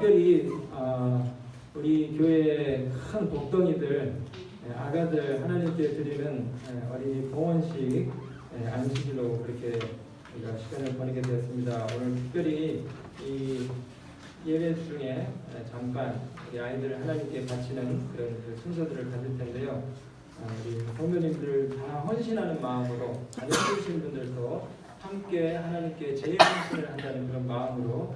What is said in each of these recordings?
특별히 우리 교회의 큰 복덩이들, 아가들 하나님께 드리는 어린이 봉헌식 안식일로 그렇게 우리가 시간을 보내게 되었습니다. 오늘 특별히 이 예배 중에 잠깐 우리 아이들을 하나님께 바치는 그런 그 순서들을 가질 텐데요. 우리 성도님들 다 헌신하는 마음으로 자녀 키우신 분들도 함께 하나님께 제일 헌신을 한다는 그런 마음으로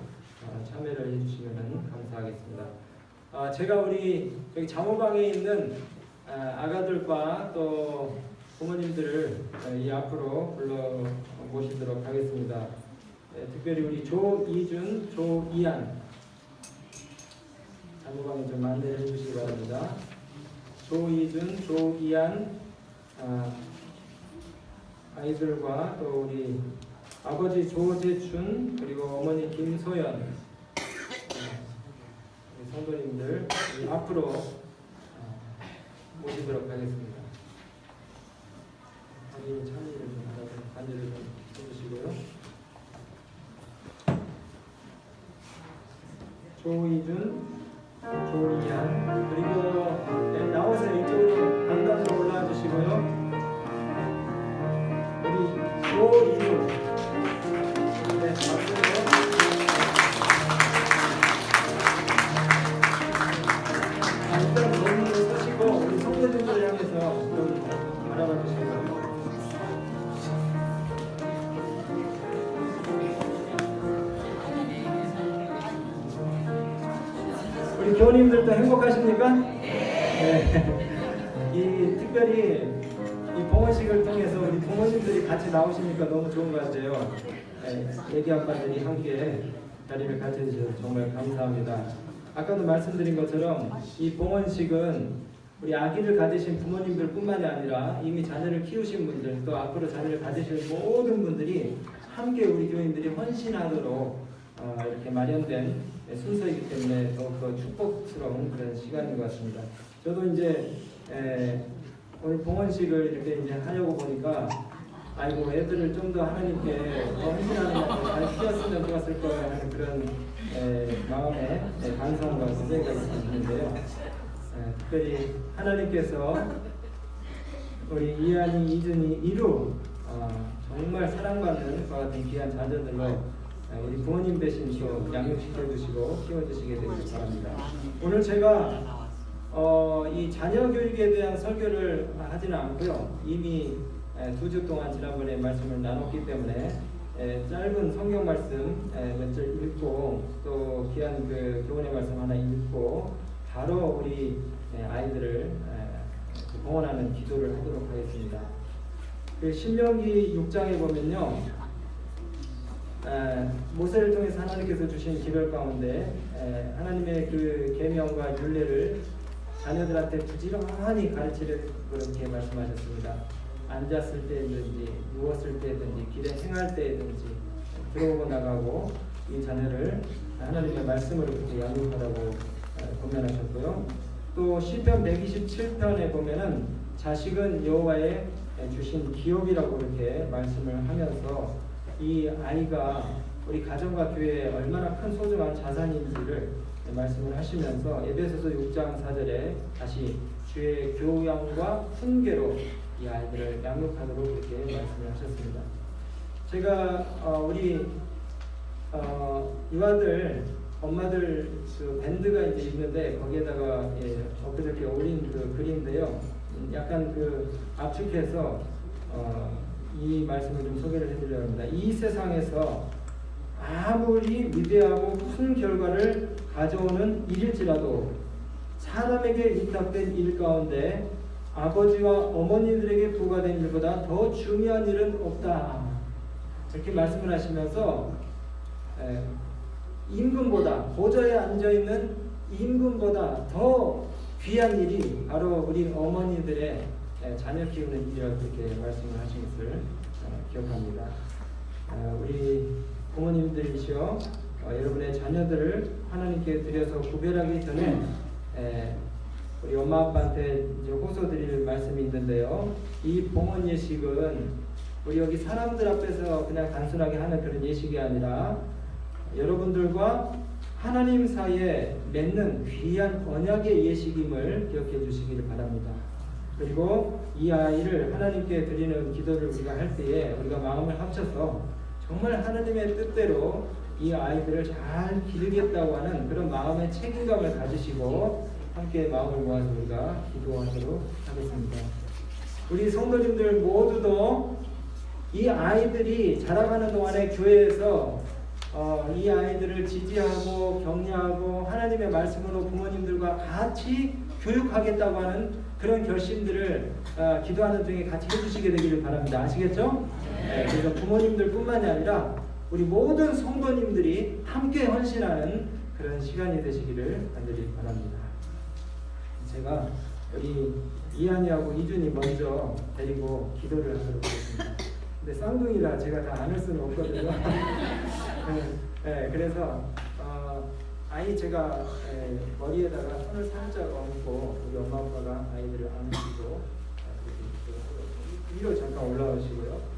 참여를 해주시면 감사하겠습니다. 제가 우리 여기 자모방에 있는 아가들과 또 부모님들을 이 앞으로 불러 모시도록 하겠습니다. 특별히 우리 조이준, 조이안 자모방에 좀 안내해 주시기 바랍니다. 조이준, 조이안 아이들과 또 우리 아버지 조재춘 그리고 어머니 김소연 우리 성도님들 앞으로 모시도록 하겠습니다. 어린이 참여를 좀 하라고 간절히 좀 해주시고요. 조이준, 조이안 그리고 나오세요. 이쪽으로 강단으로 올라와 주시고요. 우리 조이준 박수로 일단 너무 서시고 우리 성도님들 향해서 좀 바라봐 주시기 바랍니다. 우리 교우님들도 행복하십니까? 네. 이 특별히 이 봉헌식을 통해서 우리 부모님들이 같이 나오시니까 너무 좋은 것 같아요. 애기 아빠들이 함께 자리를 가져주셔서 정말 감사합니다. 아까도 말씀드린 것처럼 이 봉헌식은 우리 아기를 가지신 부모님들 뿐만이 아니라 이미 자녀를 키우신 분들 또 앞으로 자녀를 가지실 모든 분들이 함께 우리 교인들이 헌신하도록 이렇게 마련된 순서이기 때문에 더욱더 축복스러운 그런 시간인 것 같습니다. 저도 이제 오늘 봉헌식을 이렇게 이제 하려고 보니까 아이고 애들을 좀 더 하나님께 더 헌신하는 잘 키웠으면 좋았을 거야 하는 그런 마음에 감사함과 고생이 있는데요. 특별히 하나님께서 우리 이한이, 이준이, 이루 정말 사랑받는 그와 같은 귀한 자녀들로 우리 부모님 대신 또 양육시켜주시고 키워주시게 되길 바랍니다. 오늘 제가 이 자녀 교육에 대한 설교를 하지는 않고요. 이미 2주 동안 지난번에 말씀을 나눴기 때문에 짧은 성경 말씀 몇 절 읽고 또 귀한 그 교훈의 말씀 하나 읽고 바로 우리 아이들을 봉헌하는 기도를 하도록 하겠습니다. 그 신명기 6장에 보면요. 모세를 통해서 하나님께서 주신 기별 가운데 하나님의 그 계명과 율례를 자녀들한테 부지런히 가르치려 그렇게 말씀하셨습니다. 앉았을 때든지 누웠을 때든지 길에 행할 때든지 들어오고 나가고 이 자녀를 하나님의 말씀으로 그렇게 양육하라고 권면하셨고요. 또 시편 127편에 보면은 자식은 여호와의 주신 기업이라고 이렇게 말씀을 하면서 이 아이가 우리 가정과 교회에 얼마나 큰 소중한 자산인지를 말씀을 하시면서 에베소서 6장 4절에 다시 주의 교양과 훈계로 이 아이들을 양육하도록 이렇게 말씀을 하셨습니다. 제가 우리 유아들 엄마들 그 밴드가 이제 있는데 거기에다가 엊그저께 올린 그 글인데요. 약간 그 압축해서 이 말씀을 좀 소개를 해드리려고 합니다. 이 세상에서 아무리 위대하고 큰 결과를 가져오는 일일지라도 사람에게 위탁된 일 가운데 아버지와 어머니들에게 부과된 일보다 더 중요한 일은 없다. 이렇게 말씀을 하시면서 임금보다 보좌에 앉아있는 임금보다 더 귀한 일이 바로 우리 어머니들의 자녀 키우는 일이라고 그렇게 말씀을 하신 것을 기억합니다. 우리 부모님들이시여 여러분의 자녀들을 하나님께 드려서 구별하기 전에 우리 엄마 아빠한테 이제 호소드릴 말씀이 있는데요. 이 봉헌 예식은 우리 여기 사람들 앞에서 그냥 단순하게 하는 그런 예식이 아니라 여러분들과 하나님 사이에 맺는 귀한 언약의 예식임을 기억해 주시기를 바랍니다. 그리고 이 아이를 하나님께 드리는 기도를 우리가 할 때에 우리가 마음을 합쳐서 정말 하나님의 뜻대로 이 아이들을 잘 기르겠다고 하는 그런 마음의 책임감을 가지시고 함께 마음을 모아서 우리가 기도하도록 하겠습니다. 우리 성도님들 모두도 이 아이들이 자라가는 동안에 교회에서 이 아이들을 지지하고 격려하고 하나님의 말씀으로 부모님들과 같이 교육하겠다고 하는 그런 결심들을 기도하는 중에 같이 해주시게 되기를 바랍니다. 아시겠죠? 네, 그래서 부모님들 뿐만이 아니라 우리 모든 성도님들이 함께 헌신하는 그런 시간이 되시기를 간절히 바랍니다. 제가 우리 이한이하고 이준이 먼저 데리고 기도를 하도록 하겠습니다. 근데 쌍둥이라 제가 다 안을 수는 없거든요. 네, 그래서 아이 제가 머리에다가 손을 살짝 얹고 우리 엄마 아빠가 아이들을 안으시고 위로 잠깐 올라오시고요.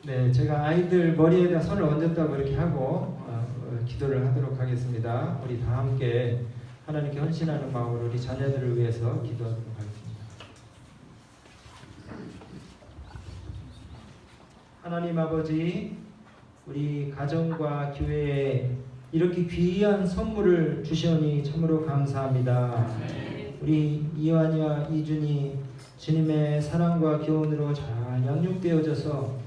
네, 제가 아이들 머리에다 손을 얹었다고 이렇게 하고 기도를 하도록 하겠습니다. 우리 다 함께 하나님께 헌신하는 마음으로 우리 자녀들을 위해서 기도하도록 하겠습니다. 하나님 아버지, 우리 가정과 교회에 이렇게 귀한 선물을 주시오니 참으로 감사합니다. 우리 이완이와 이준이 주님의 사랑과 교훈으로 잘 양육되어져서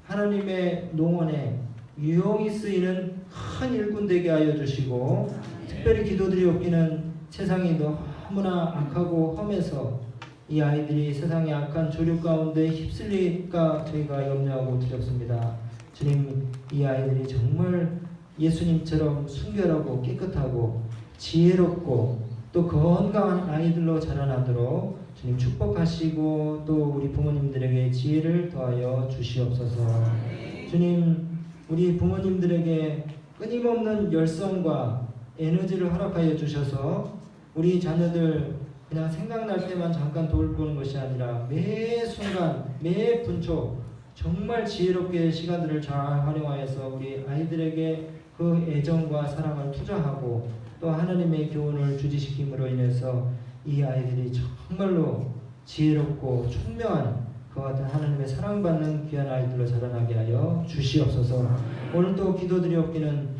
하나님의 농원에 유용히 쓰이는 큰 일꾼 되게 하여 주시고, 특별히 기도드리옵기는 세상이 너무나 악하고 험해서 이 아이들이 세상의 악한 조류 가운데 휩쓸릴까 저희가 염려하고 두렵습니다. 주님, 이 아이들이 정말 예수님처럼 순결하고 깨끗하고 지혜롭고 또 건강한 아이들로 자라나도록 주님 축복하시고 또 우리 부모님들에게 지혜를 더하여 주시옵소서. 주님, 우리 부모님들에게 끊임없는 열성과 에너지를 허락하여 주셔서 우리 자녀들 그냥 생각날 때만 잠깐 돌보는 것이 아니라 매 순간 매 분초 정말 지혜롭게 시간들을 잘 활용하여서 우리 아이들에게 그 애정과 사랑을 투자하고 또 하나님의 교훈을 주지시킴으로 인해서 이 아이들이 정말로 지혜롭고 총명한 그와 같은 하나님의 사랑받는 귀한 아이들로 자라나게 하여 주시옵소서. 오늘 또 기도드리옵기는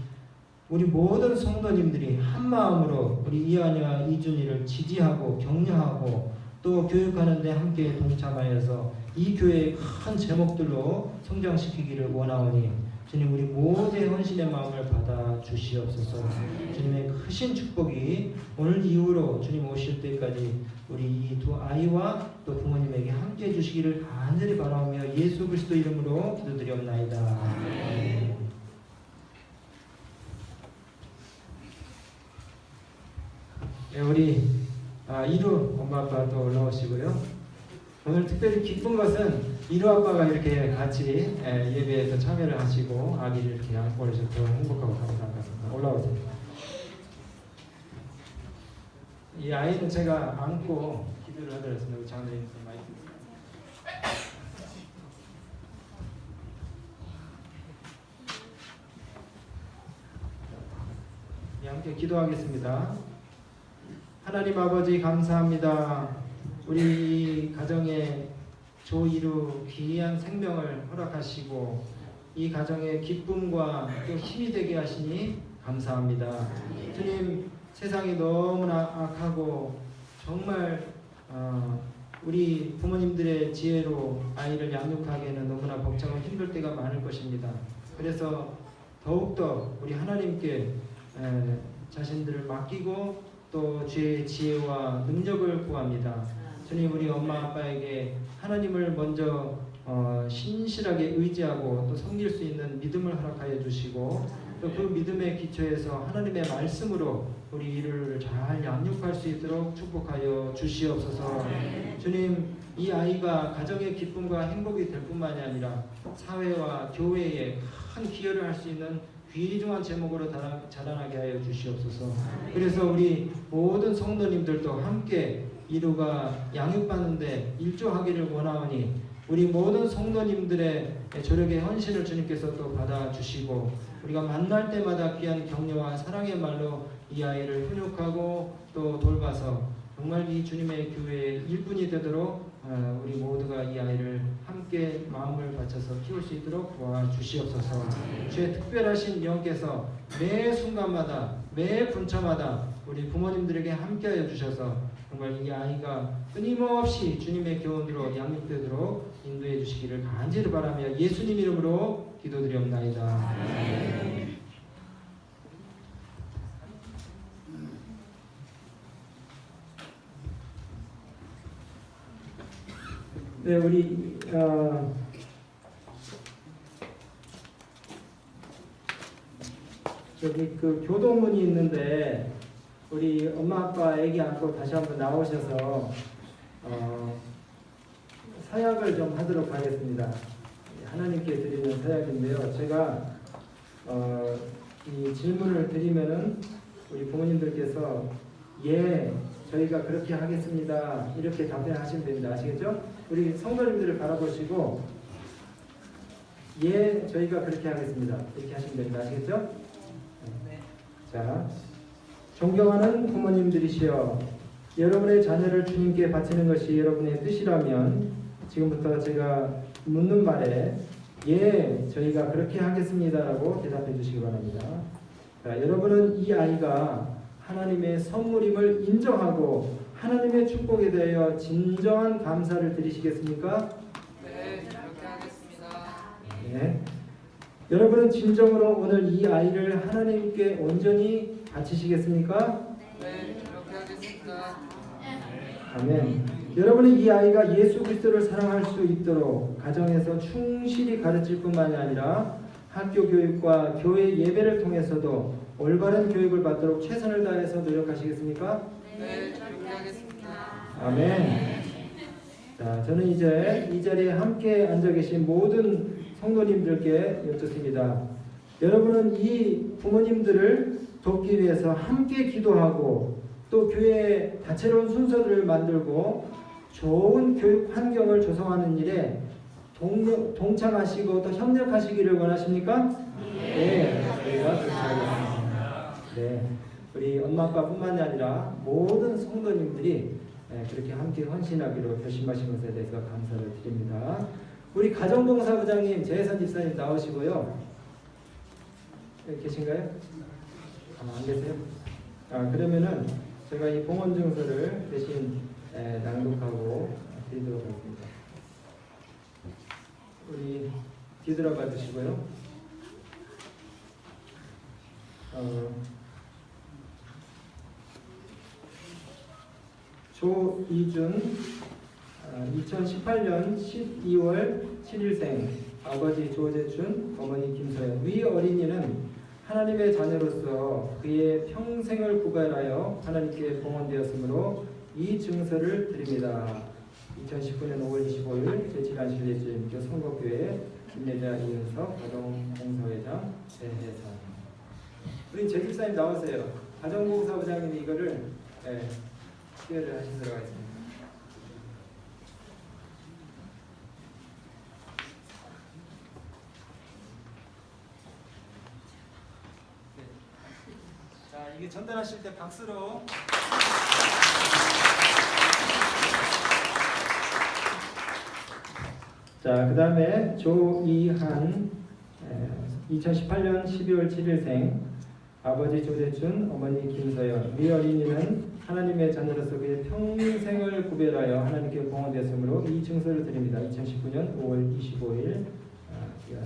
우리 모든 성도님들이 한 마음으로 우리 이한이와 이준이를 지지하고 격려하고 또 교육하는 데 함께 동참하여서 이 교회의 큰 제목들로 성장시키기를 원하오니 주님, 우리 모두의 헌신의 마음을 받아 주시옵소서. 주님의 크신 축복이 오늘 이후로 주님 오실 때까지 우리 이 두 아이와 또 부모님에게 함께 해주시기를 간절히 바라오며 예수 그리스도 이름으로 기도드리옵나이다. 네, 우리 이루 엄마 아빠도 올라오시고요. 오늘 특별히 기쁜 것은 이루 아빠가 이렇게 같이 예배에서 참여를 하시고 아기를 이렇게 안고 오셔서 더 행복하고 감사한 것 같습니다. 올라오세요. 이 아이는 제가 안고 기도를 하더랬습니다. 우리 장로님 많이 함께 기도하겠습니다. 하나님 아버지 감사합니다. 우리 가정에 조이루 귀한 생명을 허락하시고 이 가정의 기쁨과 또 힘이 되게 하시니 감사합니다. 주님, 세상이 너무나 악하고 정말 우리 부모님들의 지혜로 아이를 양육하기에는 너무나 벅차고 힘들 때가 많을 것입니다. 그래서 더욱더 우리 하나님께 자신들을 맡기고 또 주의 지혜와 능력을 구합니다. 주님, 우리 엄마 아빠에게 하나님을 먼저 신실하게 의지하고 또 섬길 수 있는 믿음을 허락하여 주시고 또 그 믿음의 기초에서 하나님의 말씀으로 우리 이를 잘 양육할 수 있도록 축복하여 주시옵소서. 주님, 이 아이가 가정의 기쁨과 행복이 될 뿐만이 아니라 사회와 교회에 큰 기여를 할 수 있는 귀중한 제목으로 자라나게 하여 주시옵소서. 그래서 우리 모든 성도님들도 함께 이루가 양육받는데 일조하기를 원하오니 우리 모든 성도님들의 조력의 헌신을 주님께서 또 받아주시고 우리가 만날 때마다 귀한 격려와 사랑의 말로 이 아이를 훈육하고 또 돌봐서 정말 이 주님의 교회의 일꾼이 되도록 우리 모두가 이 아이를 함께 마음을 바쳐서 키울 수 있도록 도와주시옵소서. 주의 특별하신 영께서 매 순간마다 매 분차마다 우리 부모님들에게 함께하여 주셔서 정말 이 아이가 끊임없이 주님의 교훈으로 양육되도록 인도해 주시기를 간절히 바라며 예수님 이름으로 기도드리옵나이다. 네, 우리 여기 그 교도문이 있는데 우리 엄마 아빠 애기 안고 다시 한번 나오셔서 사약을 좀 하도록 하겠습니다. 하나님께 드리는 사약인데요. 제가 이 질문을 드리면은 우리 부모님들께서 예, 저희가 그렇게 하겠습니다. 이렇게 답변하시면 됩니다. 아시겠죠? 우리 성도님들을 바라보시고 예, 저희가 그렇게 하겠습니다. 이렇게 하시면 됩니다. 아시겠죠? 네. 자, 존경하는 부모님들이시여, 여러분의 자녀를 주님께 바치는 것이 여러분의 뜻이라면 지금부터 제가 묻는 말에 예, 저희가 그렇게 하겠습니다라고 대답해 주시기 바랍니다. 자, 여러분은 이 아이가 하나님의 선물임을 인정하고 하나님의 축복에 대하여 진정한 감사를 드리시겠습니까? 네, 그렇게 하겠습니다. 네. 여러분은 진정으로 오늘 이 아이를 하나님께 온전히 바치시겠습니까? 네, 그렇게 하겠습니다. 아멘. 여러분은 이 아이가 예수 그리스도를 사랑할 수 있도록 가정에서 충실히 가르칠 뿐만이 아니라 학교 교육과 교회 예배를 통해서도 올바른 교육을 받도록 최선을 다해서 노력하시겠습니까? 네, 그렇게 하겠습니다. 아멘. 자, 저는 이제 이 자리에 함께 앉아 계신 모든 성도님들께 여쭙습니다. 여러분은 이 부모님들을 돕기 위해서 함께 기도하고 또 교회에 다채로운 순서들을 만들고 좋은 교육 환경을 조성하는 일에 동참하시고 또 협력하시기를 원하십니까? 네, 저희가 그렇게 하겠습니다. 네, 우리 엄마 아빠뿐만이 아니라 모든 성도님들이 그렇게 함께 헌신하기로 결심하신 것에 대해서 감사를 드립니다. 우리 가정봉사부장님, 재선 집사님 나오시고요. 계신가요? 안 계세요? 그러면은 제가 이 봉헌증서를 대신 낭독하고 드리도록 하겠습니다. 우리 뒤돌아봐 주시고요. 조이준 2018년 12월 7일생, 아버지 조재춘, 어머니 김서연. 위 어린이는 하나님의 자녀로서 그의 평생을 구별하여 하나님께 봉헌되었으므로 이 증서를 드립니다. 2019년 5월 25일 제7안실례주님교 선거교회 김예자 이은석 가정봉사회장 재해선. 우리 재집사님 나오세요. 가정봉사부장님이 이거를 수혜를 하시도록 하겠습니다. 자, 이게 전달하실 때 박수로. 자, 그 다음에 조이한 2018년 12월 7일생, 아버지 조재춘, 어머니 김서연. 위 어린이는 하나님의 자녀로서 그의 평생을 구별하여 하나님께 봉헌되었으므로 이 증서를 드립니다. 2019년 5월 25일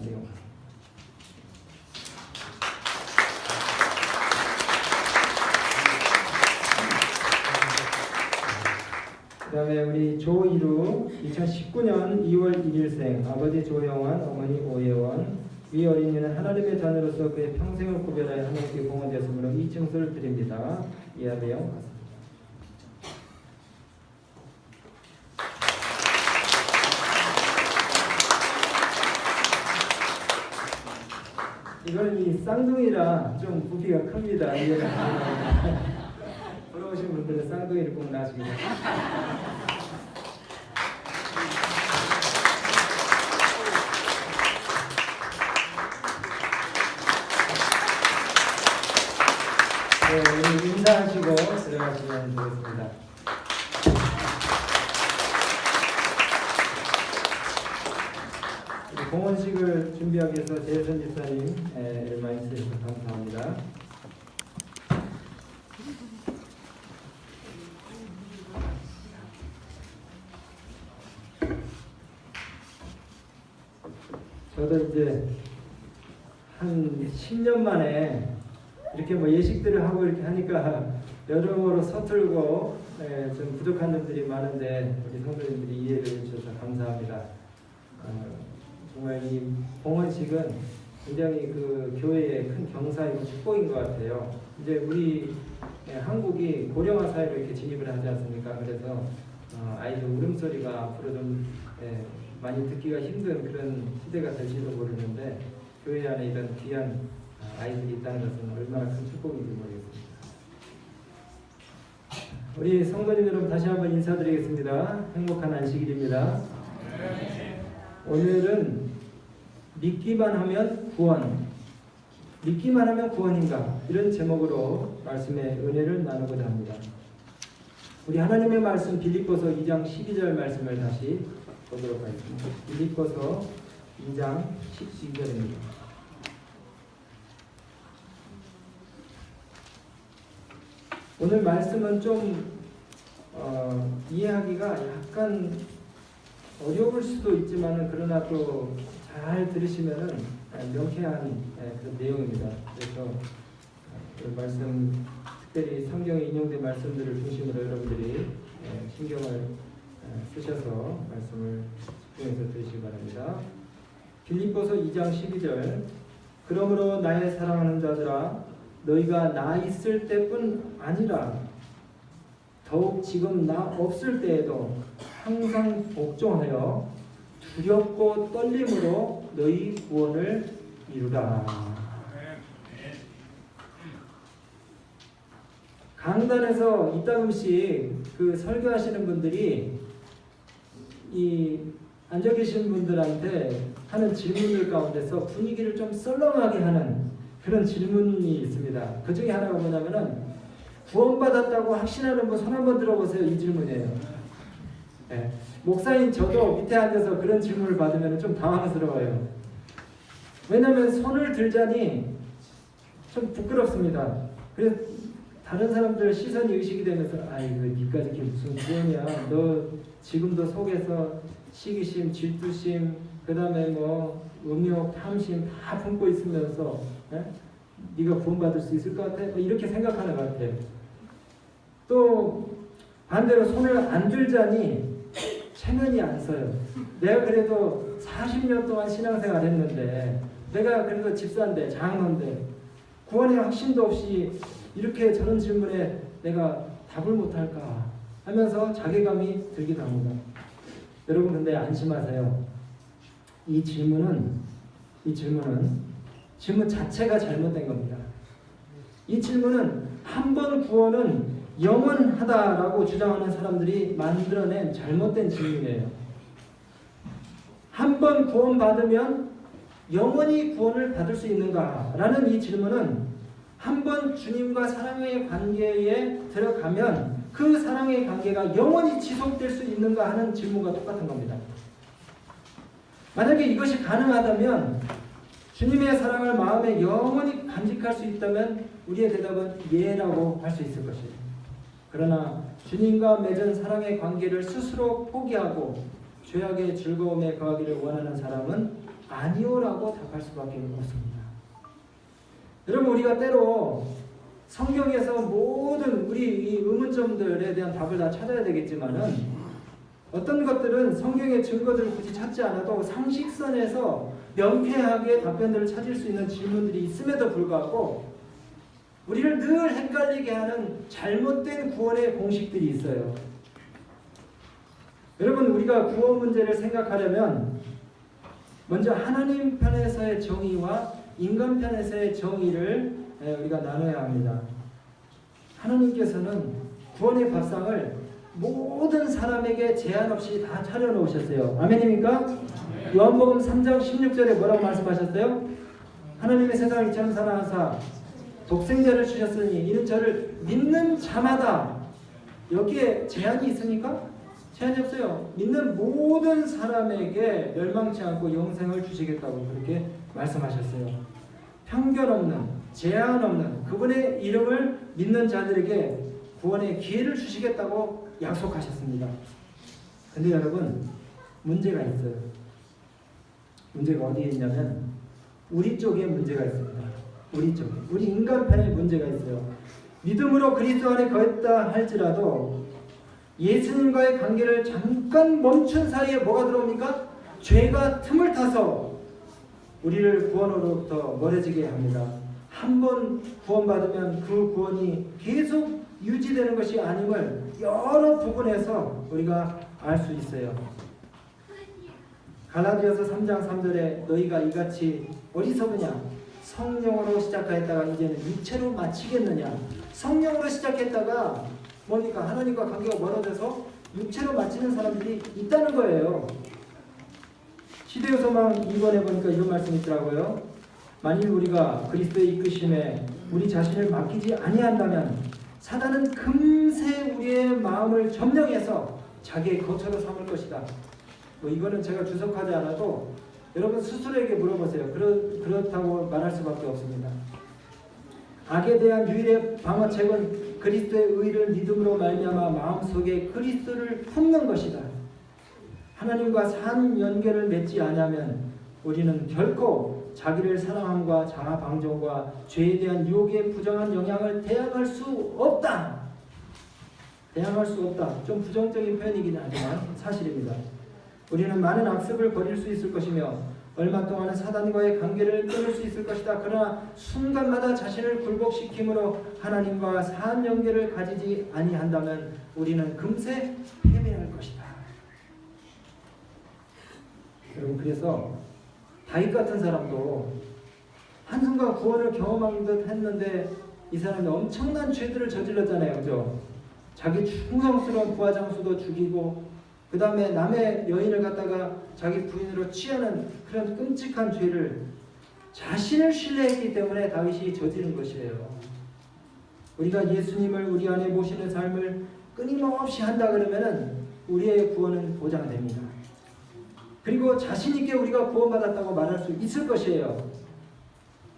내용. 그 다음에 우리 조이루 2019년 2월 1일생 아버지 조영환 어머니 오예원 위 어린이는 하나님의 자녀로서 그의 평생을 구별하여 하나님께 공헌되었으므로 이 증서를 드립니다. 이하배영 같습니다. 이건 이 쌍둥이라 좀 부피가 큽니다. 부러우신 분들은 쌍둥이를 꼭 낳으시기 바랍니다. 네, 우리 인사하시고 들어가시면 되겠습니다. 공헌식을 준비하기 위해서 재선 집사님 많이 쓰셔서 감사합니다. 저도 이제 한 10년 만에 이렇게 뭐 예식들을 하고 이렇게 하니까 여러모로 서툴고 좀 부족한 점들이 많은데 우리 성도님들이 이해를 해주셔서 감사합니다. 정말 이 봉헌식은 굉장히 그 교회의 큰 경사이고 축복인 것 같아요. 이제 우리 한국이 고령화 사회로 이렇게 진입을 하지 않습니까? 그래서 아이들 울음소리가 앞으로 좀 많이 듣기가 힘든 그런 시대가 될지도 모르는데 교회 안에 이런 귀한 아이들이 있다는 것은 얼마나 큰 축복인지 모르겠습니다. 우리 성도님 여러분 다시 한번 인사드리겠습니다. 행복한 안식일입니다. 오늘은 믿기만 하면 구원, 믿기만 하면 구원인가 이런 제목으로 말씀의 은혜를 나누고자 합니다. 우리 하나님의 말씀 빌립보서 2장 12절 말씀을 다시 보도록 하겠습니다. 빌립보서 2장 12절입니다. 오늘 말씀은 좀 이해하기가 약간 어려울 수도 있지만은 그러나 또 잘 들으시면은 명쾌한 그런 내용입니다. 그래서 그 말씀 특별히 성경에 인용된 말씀들을 중심으로 여러분들이 신경을 쓰셔서 말씀을 집중해서 들으시기 바랍니다. 빌립보서 2장 12절 그러므로 나의 사랑하는 자들아 너희가 나 있을 때뿐 아니라 더욱 지금 나 없을 때에도 항상 복종하여 두렵고 떨림으로 너희 구원을 이루라. 강단에서 이따금씩 그 설교하시는 분들이 이 앉아 계신 분들한테 하는 질문들 가운데서 분위기를 좀 썰렁하게 하는 그런 질문이 있습니다. 그 중에 하나가 뭐냐면은 구원받았다고 확신하는 분 손 한번 들어보세요. 이 질문이에요. 네. 목사인 저도 밑에 앉아서 그런 질문을 받으면 좀 당황스러워요. 왜냐하면 손을 들자니 좀 부끄럽습니다. 그래서 다른 사람들 시선이 의식이 되면서 아이고 니까지 이게 무슨 구원이야. 너 지금도 속에서 시기심, 질투심, 그 다음에 뭐 음욕, 탐심 다 품고 있으면서 네가 구원받을 수 있을 것 같아? 뭐 이렇게 생각하는 것 같아요. 또 반대로 손을 안 들자니 체면이 안 서요. 내가 그래도 40년 동안 신앙생활 했는데 내가 그래도 집사인데 장로인데 구원의 확신도 없이 이렇게 저런 질문에 내가 답을 못할까 하면서 자괴감이 들기도 합니다. 여러분 근데 안심하세요. 이 질문 자체가 잘못된 겁니다. 이 질문은 한 번 구원은 영원하다라고 주장하는 사람들이 만들어낸 잘못된 질문이에요. 한 번 구원받으면 영원히 구원을 받을 수 있는가라는 이 질문은 한 번 주님과 사랑의 관계에 들어가면 그 사랑의 관계가 영원히 지속될 수 있는가 하는 질문과 똑같은 겁니다. 만약에 이것이 가능하다면 주님의 사랑을 마음에 영원히 간직할 수 있다면 우리의 대답은 예라고 할 수 있을 것이에요. 그러나 주님과 맺은 사랑의 관계를 스스로 포기하고 죄악의 즐거움에 거하기를 원하는 사람은 아니오라고 답할 수밖에 없습니다. 여러분 우리가 때로 성경에서 모든 우리 이 의문점들에 대한 답을 다 찾아야 되겠지만은 어떤 것들은 성경의 증거들을 굳이 찾지 않아도 상식선에서 명쾌하게 답변들을 찾을 수 있는 질문들이 있음에도 불구하고 우리를 늘 헷갈리게 하는 잘못된 구원의 공식들이 있어요. 여러분, 우리가 구원 문제를 생각하려면 먼저 하나님 편에서의 정의와 인간 편에서의 정의를 우리가 나눠야 합니다. 하나님께서는 구원의 밥상을 모든 사람에게 제한 없이 다 차려놓으셨어요. 아멘입니까? 요한복음 3장 16절에 뭐라고 말씀하셨어요? 하나님의 세상을 이처럼 사랑하사 독생자를 주셨으니 이는 저를 믿는 자마다. 여기에 제한이 있습니까? 제한이 없어요. 믿는 모든 사람에게 멸망치 않고 영생을 주시겠다고 그렇게 말씀하셨어요. 편견 없는, 제한 없는 그분의 이름을 믿는 자들에게 구원의 기회를 주시겠다고 약속하셨습니다. 근데 여러분, 문제가 있어요. 문제가 어디에 있냐면 우리 쪽에 문제가 있습니다. 우리 쪽에, 우리 인간 편에 문제가 있어요. 믿음으로 그리스도 안에 거했다 할지라도 예수님과의 관계를 잠깐 멈춘 사이에 뭐가 들어옵니까? 죄가 틈을 타서 우리를 구원으로부터 멀어지게 합니다. 한 번 구원받으면 그 구원이 계속 유지되는 것이 아님을 여러 부분에서 우리가 알 수 있어요. 갈라디아서 3장 3절에 너희가 이같이 어리석으냐? 성령으로 시작하였다가 이제는 육체로 마치겠느냐? 성령으로 시작했다가 뭡니까? 하나님과 관계가 멀어져서 육체로 마치는 사람들이 있다는 거예요. 시대의 소망 2번에 보니까 이런 말씀이 있더라고요. 만일 우리가 그리스도의 이끄심에 우리 자신을 맡기지 아니한다면 사단은 금세 우리의 마음을 점령해서 자기의 거처로 삼을 것이다. 뭐 이거는 제가 주석하지 않아도 여러분 스스로에게 물어보세요. 그렇다고 말할 수밖에 없습니다. 악에 대한 유일의 방어책은 그리스도의 의를 믿음으로 말미암아 마음속에 그리스도를 품는 것이다. 하나님과 산 연결을 맺지 않으면 우리는 결코 자기를 사랑함과 자아 방종과 죄에 대한 유혹에 부정한 영향을 대항할 수 없다. 대항할 수 없다. 좀 부정적인 표현이긴 하지만 사실입니다. 우리는 많은 악습을 버릴 수 있을 것이며 얼마 동안은 사단과의 관계를 끊을 수 있을 것이다. 그러나 순간마다 자신을 굴복시킴으로 하나님과 산 연계를 가지지 아니한다면 우리는 금세 패배할 것이다. 여러분, 그래서 다윗 같은 사람도 한순간 구원을 경험한 듯 했는데 이 사람이 엄청난 죄들을 저질렀잖아요. 그죠? 자기 충성스러운 부하장수도 죽이고 그 다음에 남의 여인을 갖다가 자기 부인으로 취하는 그런 끔찍한 죄를 자신을 신뢰했기 때문에 다윗이 저지른 것이에요. 우리가 예수님을 우리 안에 모시는 삶을 끊임없이 한다 그러면은 우리의 구원은 보장됩니다. 그리고 자신 있게 우리가 구원받았다고 말할 수 있을 것이에요.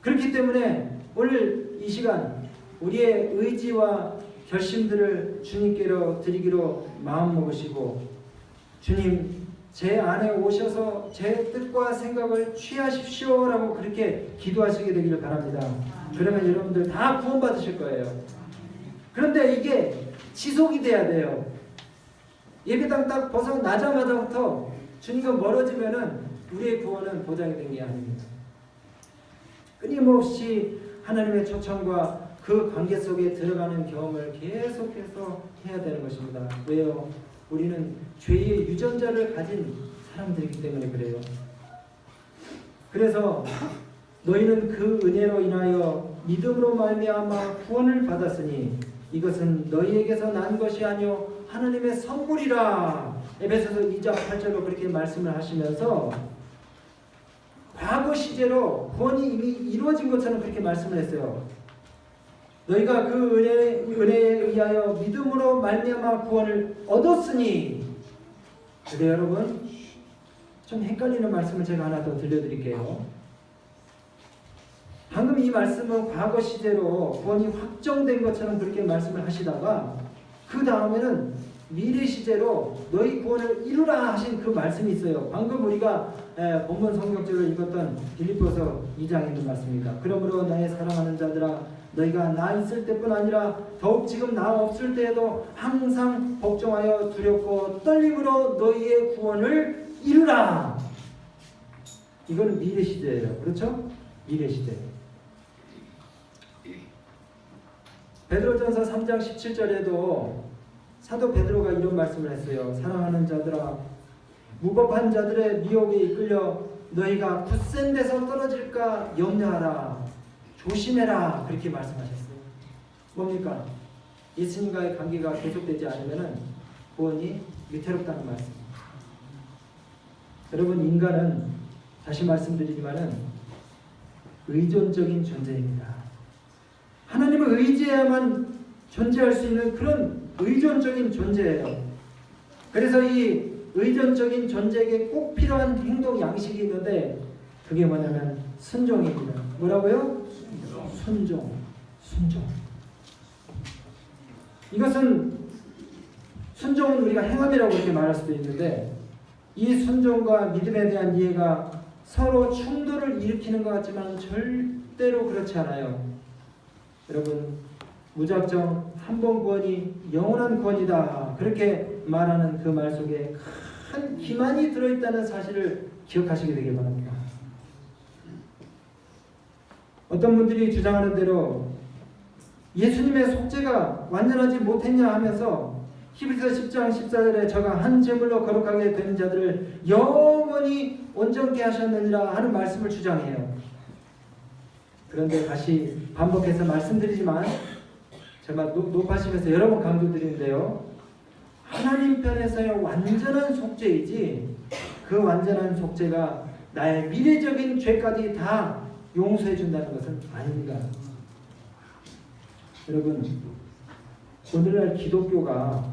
그렇기 때문에 오늘 이 시간 우리의 의지와 결심들을 주님께로 드리기로 마음먹으시고 주님, 제 안에 오셔서 제 뜻과 생각을 취하십시오라고 그렇게 기도하시게 되기를 바랍니다. 그러면 여러분들 다 구원받으실 거예요. 그런데 이게 지속이 돼야 돼요. 예배당 딱 벗어나자마자부터 주님과 멀어지면은 우리의 구원은 보장이 된 게 아닙니다. 끊임없이 하나님의 초청과 그 관계 속에 들어가는 경험을 계속해서 해야 되는 것입니다. 왜요? 우리는 죄의 유전자를 가진 사람들이기 때문에 그래요. 그래서 너희는 그 은혜로 인하여 믿음으로 말미암아 구원을 받았으니 이것은 너희에게서 난 것이 아니요 하나님의 선물이라. 에베소서 2장 8절로 그렇게 말씀을 하시면서 과거 시제로 구원이 이미 이루어진 것처럼 그렇게 말씀을 했어요. 너희가 그 은혜에 의하여 믿음으로 말미암아 구원을 얻었으니. 근데 여러분 좀 헷갈리는 말씀을 제가 하나 더 들려드릴게요. 방금 이 말씀은 과거 시제로 구원이 확정된 것처럼 그렇게 말씀을 하시다가 그 다음에는 미래 시제로 너희 구원을 이루라 하신 그 말씀이 있어요. 방금 우리가 본문 성경절을 읽었던 빌립보서 2장에 있는 말씀입니다. 그러므로 나의 사랑하는 자들아 너희가 나 있을 때뿐 아니라 더욱 지금 나 없을 때에도 항상 걱정하여 두렵고 떨림으로 너희의 구원을 이루라. 이거는 미래 시제예요. 그렇죠? 미래 시제. 베드로전서 3장 17절에도 사도 베드로가 이런 말씀을 했어요. 사랑하는 자들아 무법한 자들의 미혹에 이끌려 너희가 굳센 데서 떨어질까 염려하라. 조심해라. 그렇게 말씀하셨어요. 뭡니까? 예수님과의 관계가 계속되지 않으면 구원이 위태롭다는 말씀입니다. 여러분 인간은 다시 말씀드리지만은 의존적인 존재입니다. 하나님을 의지해야만 존재할 수 있는 그런 의존적인 존재예요. 그래서 이 의존적인 존재에게 꼭 필요한 행동 양식이 있는데 그게 뭐냐면 순종입니다. 뭐라고요? 순종. 이것은 순종은 우리가 행함이라고 이렇게 말할 수도 있는데 이 순종과 믿음에 대한 이해가 서로 충돌을 일으키는 것 같지만 절대로 그렇지 않아요. 여러분 무작정 한 번 구원이 영원한 구원이다 그렇게 말하는 그 말 속에 큰 기만이 들어있다는 사실을 기억하시게 되길 바랍니다. 어떤 분들이 주장하는 대로 예수님의 속죄가 완전하지 못했냐 하면서 히브리서 10장 14절에 저가 한 제물로 거룩하게 되는 자들을 영원히 온전케 하셨느니라 하는 말씀을 주장해요. 그런데 다시 반복해서 말씀드리지만 정말 높아지면서 여러 번 강조드리는데요. 하나님 편에서의 완전한 속죄이지 그 완전한 속죄가 나의 미래적인 죄까지 다 용서해 준다는 것은 아닙니다. 여러분 오늘날 기독교가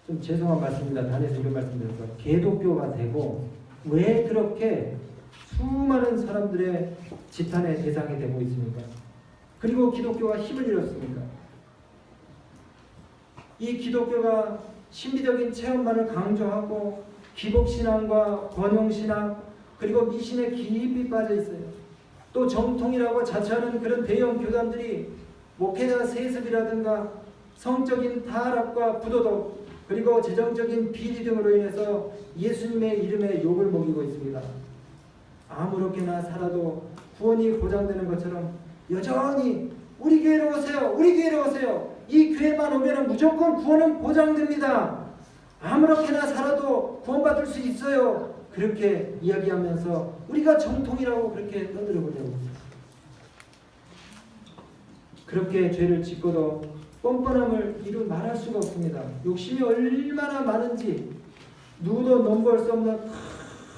좀 죄송한 말씀입니다. 단에서 이런 말씀드려서 개독교가 되고 왜 그렇게 수많은 사람들의 지탄의 대상이 되고 있습니까? 그리고 기독교가 힘을 잃었습니까? 이 기독교가 신비적인 체험만을 강조하고 기복신앙과 번영신앙 그리고 미신에 깊이 빠져 있어요. 또 정통이라고 자처하는 그런 대형 교단들이 목회자 세습이라든가 성적인 타락과 부도덕 그리고 재정적인 비리 등으로 인해서 예수님의 이름에 욕을 먹이고 있습니다. 아무렇게나 살아도 구원이 보장되는 것처럼 여전히 우리 교회로 오세요. 우리 교회로 오세요. 이 교회만 오면 무조건 구원은 보장됩니다. 아무렇게나 살아도 구원받을 수 있어요. 그렇게 이야기하면서 우리가 정통이라고 그렇게 떠들어보려고 합니다. 그렇게 죄를 짓고도 뻔뻔함을 이루 말할 수가 없습니다. 욕심이 얼마나 많은지 누구도 넘볼 수 없는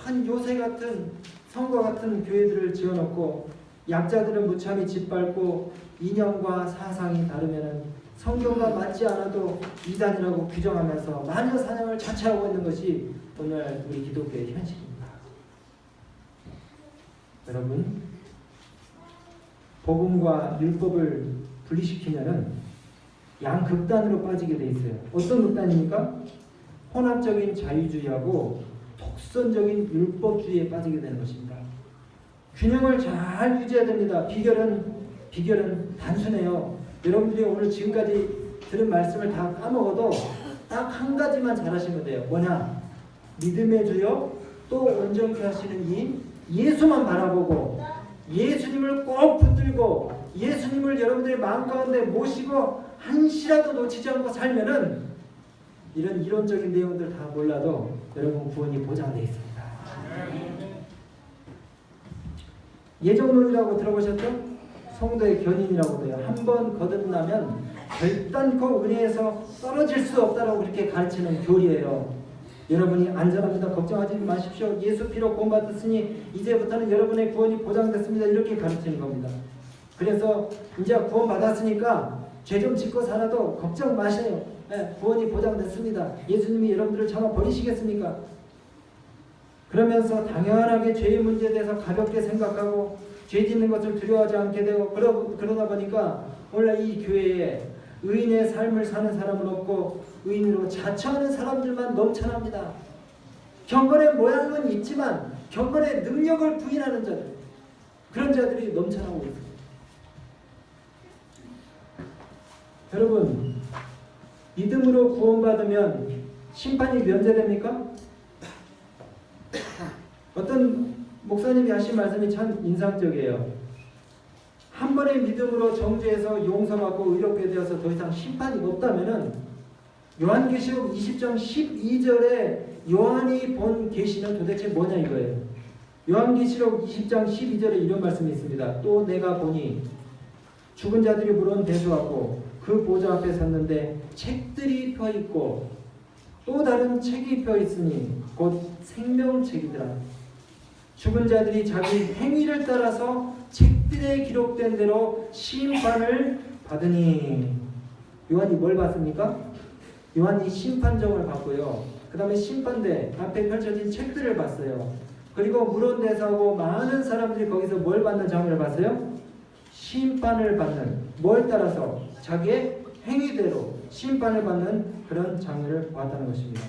큰 요새 같은 성과 같은 교회들을 지어놓고 약자들은 무참히 짓밟고 이념과 사상이 다르면 성경과 맞지 않아도 이단이라고 규정하면서 마녀 사냥을 자처하고 있는 것이 오늘 우리 기독교의 현실입니다. 여러분 복음과 율법을 분리시키면은 양극단으로 빠지게 돼 있어요. 어떤 극단입니까? 혼합적인 자유주의하고 독선적인 율법주의에 빠지게 되는 것입니다. 균형을 잘 유지해야 됩니다. 비결은 단순해요. 여러분들이 오늘 지금까지 들은 말씀을 다 까먹어도 딱 한 가지만 잘하시면 돼요. 뭐냐? 믿음의 주요 또 온전케 하시는 이 예수만 바라보고 예수님을 꼭 붙들고 예수님을 여러분들의 마음 가운데 모시고 한시라도 놓치지 않고 살면은 이런 이론적인 내용들 다 몰라도 여러분 구원이 보장되어 있습니다. 예정론이라고 들어보셨죠? 성도의 견인이라고 해요. 한번 거듭나면 결단코 은혜에서 떨어질 수 없다라고 그렇게 가르치는 교리예요. 여러분이 안전합니다. 걱정하지 마십시오. 예수 피로 구원받았으니 이제부터는 여러분의 구원이 보장됐습니다. 이렇게 가르치는 겁니다. 그래서 이제 구원받았으니까 죄 좀 짓고 살아도 걱정 마세요. 구원이 보장됐습니다. 예수님이 여러분들을 차마 버리시겠습니까? 그러면서 당연하게 죄의 문제에 대해서 가볍게 생각하고 죄 짓는 것을 두려워하지 않게 되고 그러다 보니까 원래 이 교회에 의인의 삶을 사는 사람은 없고 의인으로 자처하는 사람들만 넘쳐납니다. 경건의 모양은 있지만 경건의 능력을 부인하는 자들, 그런 자들이 넘쳐나고 있습니다. 여러분, 믿음으로 구원받으면 심판이 면제됩니까? 어떤 목사님이 하신 말씀이 참 인상적이에요. 한 번의 믿음으로 정죄해서 용서받고 의롭게 되어서 더 이상 심판이 없다면은 요한계시록 20장 12절에 요한이 본 계시는 도대체 뭐냐 이거예요. 요한계시록 20장 12절에 이런 말씀이 있습니다. 또 내가 보니 죽은 자들이 물론 대수하고 그 보좌 앞에 섰는데 책들이 펴 있고 또 다른 책이 펴 있으니 곧 생명책이더라. 죽은 자들이 자기 행위를 따라서 책들에 기록된 대로 심판을 받으니. 요한이 뭘 봤습니까? 요한이 심판정을 봤고요. 그 다음에 심판대 앞에 펼쳐진 책들을 봤어요. 그리고 물론대사하고 많은 사람들이 거기서 뭘 받는 장면을 봤어요? 심판을 받는, 뭘 따라서? 자기의 행위대로 심판을 받는 그런 장면을 보았다는 것입니다.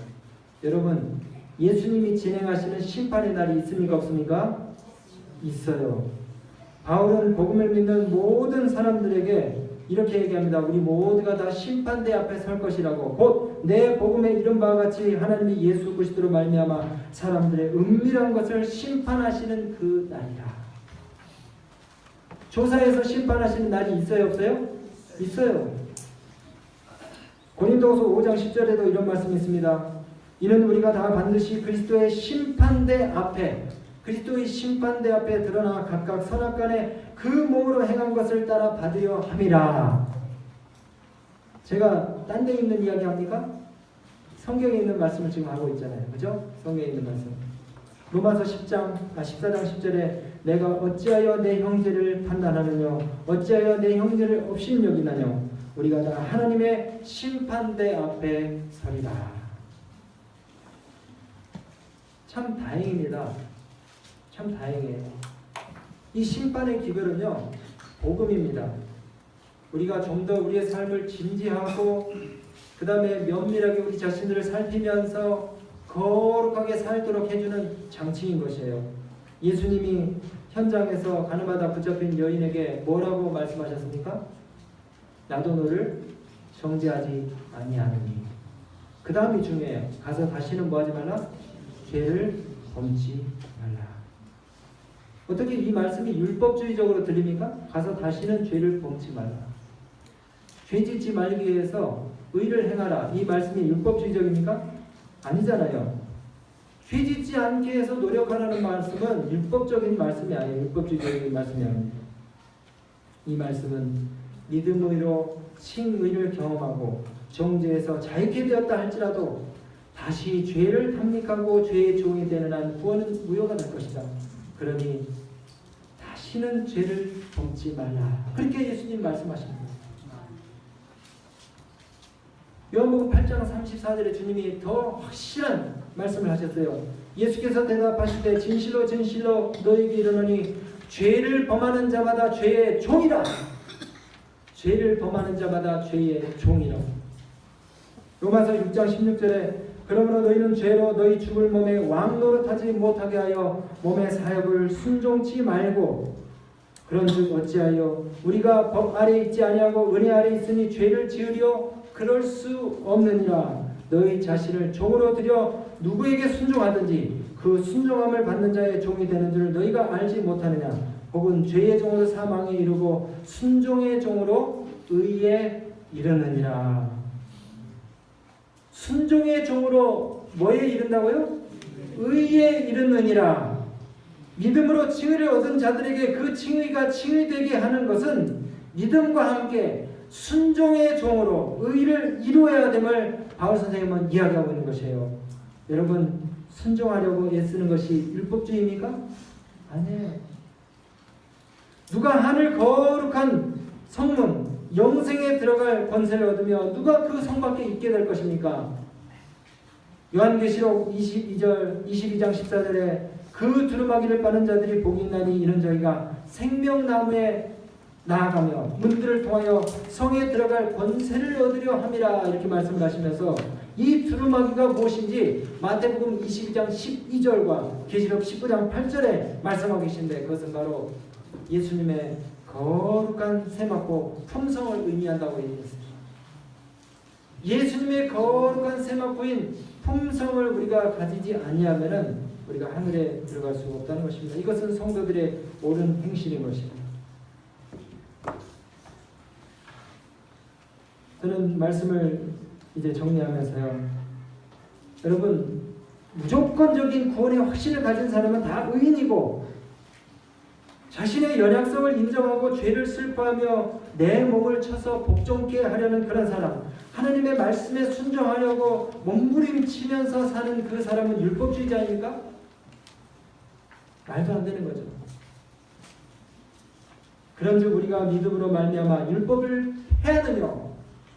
여러분, 예수님이 진행하시는 심판의 날이 있습니까? 없습니까? 있어요. 바울은 복음을 믿는 모든 사람들에게 이렇게 얘기합니다. 우리 모두가 다 심판대 앞에 설 것이라고. 곧 내 복음에 이른 바와 같이 하나님이 예수 그리스도로 말미암아 사람들의 은밀한 것을 심판하시는 그 날이라. 조사에서 심판하시는 날이 있어요, 없어요? 있어요. 고린도후서 5장 10절에도 이런 말씀이 있습니다. 이는 우리가 다 반드시 그리스도의 심판대 앞에, 그리스도의 심판대 앞에 드러나 각각 선악간에 그 몸으로 행한 것을 따라 받으려 함이라. 제가 딴 데 있는 이야기 합니까? 성경에 있는 말씀을 지금 하고 있잖아요. 그죠? 성경에 있는 말씀. 로마서 14장 10절에 내가 어찌하여 내 형제를 판단하느냐, 어찌하여 내 형제를 업신여기느냐, 우리가 다 하나님의 심판대 앞에 서리라. 참 다행입니다. 참 다행이에요. 이 심판의 기별은요, 복음입니다. 우리가 좀 더 우리의 삶을 진지하고 그 다음에 면밀하게 우리 자신들을 살피면서 거룩하게 살도록 해주는 장치인 것이에요. 예수님이 현장에서 가늠하다 붙잡힌 여인에게 뭐라고 말씀하셨습니까? 나도 너를 정죄하지 아니하느니. 그 다음이 중요해요. 가서 다시는 뭐하지 말라? 죄를 범치 말라. 어떻게 이 말씀이 율법주의적으로 들립니까? 가서 다시는 죄를 범치 말라. 죄 짓지 말기 위해서 의를 행하라. 이 말씀이 율법주의적입니까? 아니잖아요. 죄 짓지 않게 해서 노력하라는 말씀은 율법적인 말씀이 아니에요. 율법주의적인 말씀이 아닙니다. 이 말씀은 믿음으로 칭의를 경험하고 정죄에서 자유케 되었다 할지라도 다시 죄를 탐닉하고 죄의 종이 되는 한 구원은 무효가 될 것이다. 그러니 다시는 죄를 범치 말라. 그렇게 예수님 말씀하십니다. 요한복음 8장 34절에 주님이 더 확실한 말씀을 하셨어요. 예수께서 대답하시되 진실로 진실로 너에게 이르노니 죄를 범하는 자마다 죄의 종이라. 죄를 범하는 자마다 죄의 종이라. 로마서 6장 16절에 그러므로 너희는 죄로 너희 죽을 몸에 왕노릇하지 못하게 하여 몸의 사역을 순종치 말고 그런즉 어찌하여 우리가 법 아래 있지 아니하고 은혜 아래 있으니 죄를 지으려 그럴 수 없느니라. 너희 자신을 종으로 들여 누구에게 순종하든지 그 순종함을 받는 자의 종이 되는 줄 너희가 알지 못하느냐. 혹은 죄의 종으로 사망에 이르고 순종의 종으로 의에 이르느니라. 순종의 종으로 뭐에 이른다고요? 의에 이르느니라. 믿음으로 칭의를 얻은 자들에게 그 칭의가 칭의되게 하는 것은 믿음과 함께 순종의 종으로 의를 이루어야 됨을 바울 선생님은 이야기하고 있는 것이에요. 여러분, 순종하려고 애쓰는 것이 율법주의입니까? 아니에요. 누가 하늘 거룩한 성문 영생에 들어갈 권세를 얻으며 누가 그 성 밖에 있게 될 것입니까? 요한계시록 22장 14절에 그 두루마기를 빠는 자들이 복이 있나니 이는 저희가 생명나무에 나아가며 문들을 통하여 성에 들어갈 권세를 얻으려 함이라 이렇게 말씀을 하시면서 이 두루마기가 무엇인지 마태복음 22장 12절과 계시록 19장 8절에 말씀하고 계신데 그것은 바로 예수님의 거룩한 세마포 품성을 의미한다고 얘기했습니다. 예수님의 거룩한 세마포인 품성을 우리가 가지지 아니하면은 우리가 하늘에 들어갈 수가 없다는 것입니다. 이것은 성도들의 옳은 행실인 것입니다. 저는 말씀을 이제 정리하면서요. 여러분, 무조건적인 구원의 확신을 가진 사람은 다 의인이고 자신의 연약성을 인정하고 죄를 슬퍼하며 내 몸을 쳐서 복종케 하려는 그런 사람, 하나님의 말씀에 순종하려고 몸부림치면서 사는 그 사람은 율법주의자입니까? 말도 안 되는 거죠. 그런즉 우리가 믿음으로 말미암아 율법을 해야하느뇨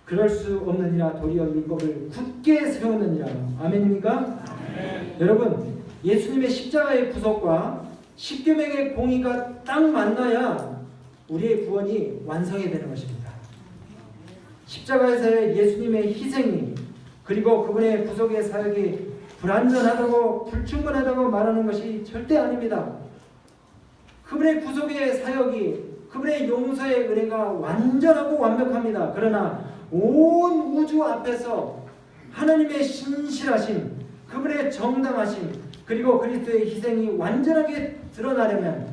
그럴 수 없느니라 도리어 율법을 굳게 세우느니라. 아멘입니까? 아멘. 여러분, 예수님의 십자가의 구속과 십계명의 공의가 딱 만나야 우리의 구원이 완성이 되는 것입니다. 십자가에서의 예수님의 희생이 그리고 그분의 구속의 사역이 불완전하다고 불충분하다고 말하는 것이 절대 아닙니다. 그분의 구속의 사역이 그분의 용서의 은혜가 완전하고 완벽합니다. 그러나 온 우주 앞에서 하나님의 신실하심, 그분의 정당하심, 그리고 그리스도의 희생이 완전하게 드러나려면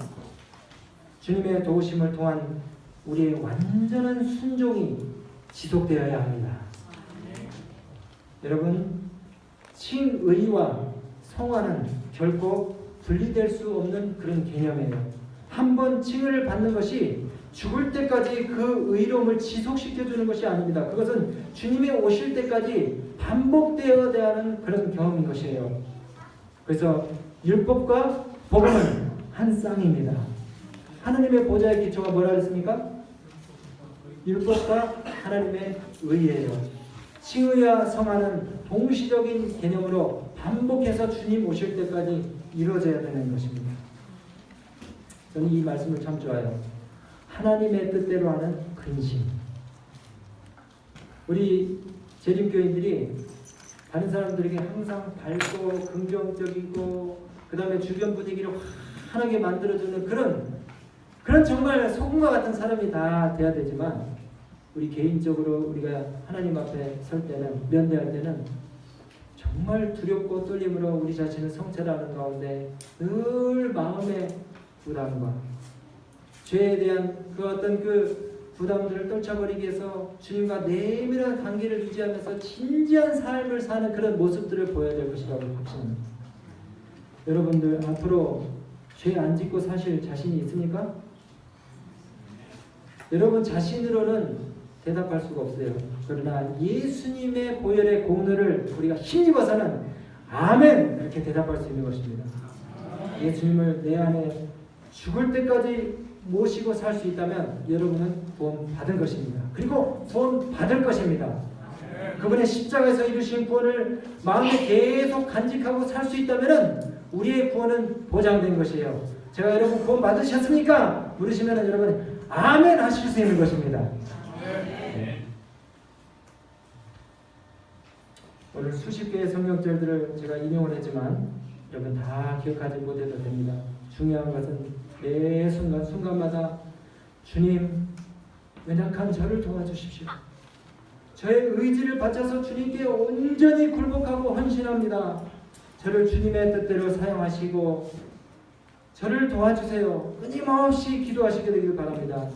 주님의 도우심을 통한 우리의 완전한 순종이 지속되어야 합니다. 여러분, 칭의와 성화는 결코 분리될 수 없는 그런 개념이에요. 한번 칭의를 받는 것이 죽을 때까지 그 의로움을 지속시켜주는 것이 아닙니다. 그것은 주님이 오실 때까지 반복되어야 하는 그런 경험인 것이에요. 그래서 율법과 복음은 한 쌍입니다. 하나님의 보좌의 기초가 뭐라 그랬습니까? 율법과 하나님의 의예요. 칭의와 성화는 동시적인 개념으로 반복해서 주님 오실 때까지 이루어져야 되는 것입니다. 저는 이 말씀을 참 좋아해요. 하나님의 뜻대로 하는 근심. 우리 재림교인들이 다른 사람들에게 항상 밝고 긍정적이고 그 다음에 주변 분위기를 환하게 만들어주는 그런 정말 소금과 같은 사람이 다 돼야 되지만 우리 개인적으로 우리가 하나님 앞에 설 때는 면대할 때는 정말 두렵고 떨림으로 우리 자신을 성찰하는 가운데 늘 마음의 부담과 죄에 대한 그 어떤 그 부담들을 떨쳐버리기 위해서 주님과 내밀한 관계를 유지하면서 진지한 삶을 사는 그런 모습들을 보여야 될 것이라고 확신합니다. 여러분들 앞으로 죄 안 짓고 사실 자신이 있습니까? 여러분 자신으로는 대답할 수가 없어요. 그러나 예수님의 보혈의 공로를 우리가 힘입어서는 아멘 이렇게 대답할 수 있는 것입니다. 예수님을 내 안에 죽을 때까지 모시고 살 수 있다면 여러분은 구원 받은 것입니다. 그리고 구원 받을 것입니다. 그분의 십자가에서 이루신 구원을 마음에 계속 간직하고 살 수 있다면 우리의 구원은 보장된 것이에요. 제가 여러분 구원 받으셨습니까? 물으시면 여러분 아멘 하실 수 있는 것입니다. 오늘 수십 개의 성경절들을 제가 인용을 했지만 여러분 다 기억하지 못해도 됩니다. 중요한 것은 매 순간마다 주님 연약한 저를 도와주십시오. 저의 의지를 바쳐서 주님께 온전히 굴복하고 헌신합니다. 저를 주님의 뜻대로 사용하시고 저를 도와주세요. 끊임없이 기도하시게 되길 바랍니다.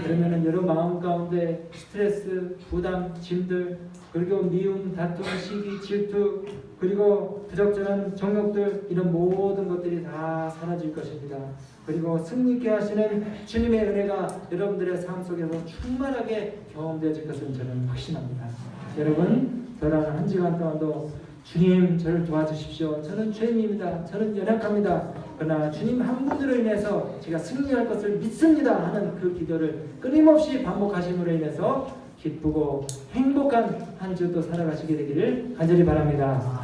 그러면 여러분 마음 가운데 스트레스, 부담, 짐들, 그리고 미움, 다툼, 시기, 질투, 그리고 부적절한 정욕들 이런 모든 것들이 다 사라질 것입니다. 그리고 승리케 하시는 주님의 은혜가 여러분들의 삶 속에서 충만하게 경험되어질 것을 저는 확신합니다. 여러분 저랑 한 시간 동안도 주님 저를 도와주십시오. 저는 죄인입니다. 저는 연약합니다. 그러나 주님 한 분으로 인해서 제가 승리할 것을 믿습니다 하는 그 기도를 끊임없이 반복하심으로 인해서 기쁘고 행복한 한 주도 살아가시게 되기를 간절히 바랍니다.